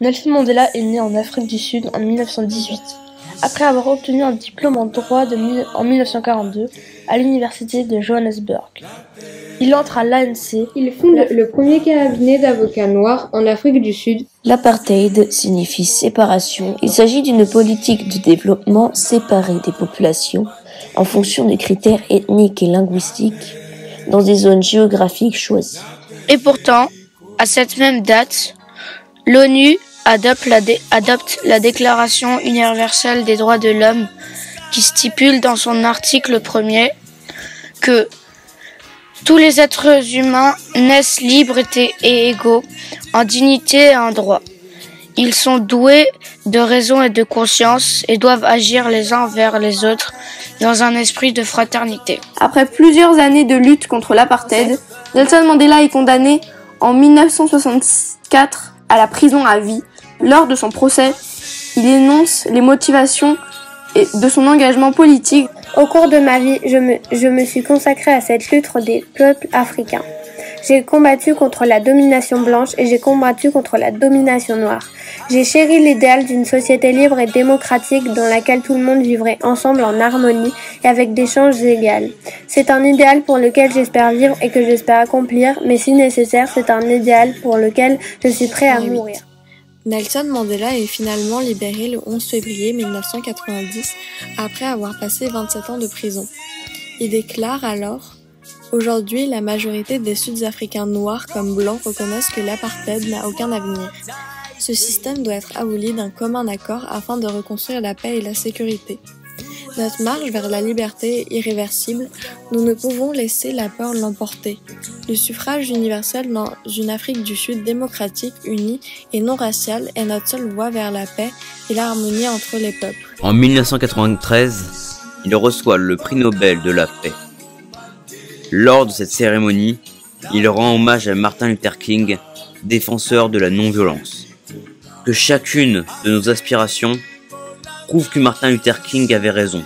Nelson Mandela est né en Afrique du Sud en 1918, après avoir obtenu un diplôme en droit en 1942 à l'université de Johannesburg. Il entre à l'ANC. Il fonde le premier cabinet d'avocats noirs en Afrique du Sud. L'apartheid signifie séparation. Il s'agit d'une politique de développement séparée des populations en fonction des critères ethniques et linguistiques dans des zones géographiques choisies. Et pourtant, à cette même date, l'ONU adopte la Déclaration universelle des droits de l'homme qui stipule dans son article 1er que tous les êtres humains naissent libres et égaux, en dignité et en droit. Ils sont doués de raison et de conscience et doivent agir les uns envers les autres dans un esprit de fraternité. Après plusieurs années de lutte contre l'apartheid, Nelson Mandela est condamné en 1964 à la prison à vie. Lors de son procès, il énonce les motivations de son engagement politique. Au cours de ma vie, je me suis consacrée à cette lutte des peuples africains. J'ai combattu contre la domination blanche et j'ai combattu contre la domination noire. J'ai chéri l'idéal d'une société libre et démocratique dans laquelle tout le monde vivrait ensemble en harmonie et avec des chances égales. C'est un idéal pour lequel j'espère vivre et que j'espère accomplir, mais si nécessaire, c'est un idéal pour lequel je suis prêt à mourir. Nelson Mandela est finalement libéré le 11 février 1990 après avoir passé 27 ans de prison. Il déclare alors « Aujourd'hui, la majorité des Sud-Africains noirs comme blancs reconnaissent que l'apartheid n'a aucun avenir. Ce système doit être aboli d'un commun accord afin de reconstruire la paix et la sécurité. Notre marche vers la liberté est irréversible, nous ne pouvons laisser la peur l'emporter. Le suffrage universel dans une Afrique du Sud démocratique, unie et non raciale est notre seule voie vers la paix et l'harmonie entre les peuples. » En 1993, il reçoit le prix Nobel de la paix. Lors de cette cérémonie, il rend hommage à Martin Luther King, défenseur de la non-violence. Que chacune de nos aspirations prouve que Martin Luther King avait raison,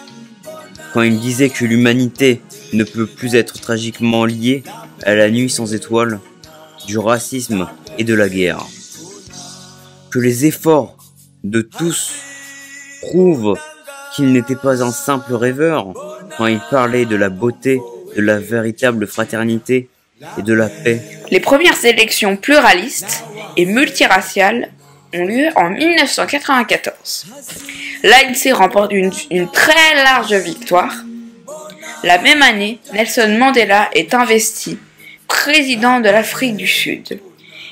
quand il disait que l'humanité ne peut plus être tragiquement liée à la nuit sans étoiles, du racisme et de la guerre. Que les efforts de tous prouvent qu'il n'était pas un simple rêveur quand il parlait de la beauté, de la véritable fraternité et de la paix. Les premières élections pluralistes et multiraciales ont lieu en 1994. L'ANC remporte une très large victoire. La même année, Nelson Mandela est investi président de l'Afrique du Sud.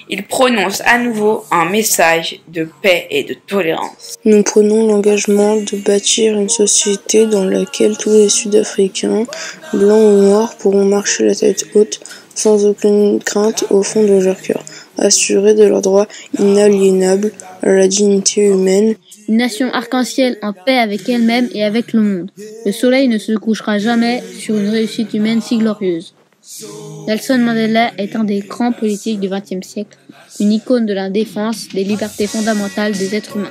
Il prononce à nouveau un message de paix et de tolérance. Nous prenons l'engagement de bâtir une société dans laquelle tous les Sud-Africains, blancs ou noirs, pourront marcher la tête haute, sans aucune crainte au fond de leur cœur, assurés de leurs droits inaliénables à la dignité humaine. Une nation arc-en-ciel en paix avec elle-même et avec le monde. Le soleil ne se couchera jamais sur une réussite humaine si glorieuse. Nelson Mandela est un des grands politiques du XXe siècle, une icône de la défense des libertés fondamentales des êtres humains.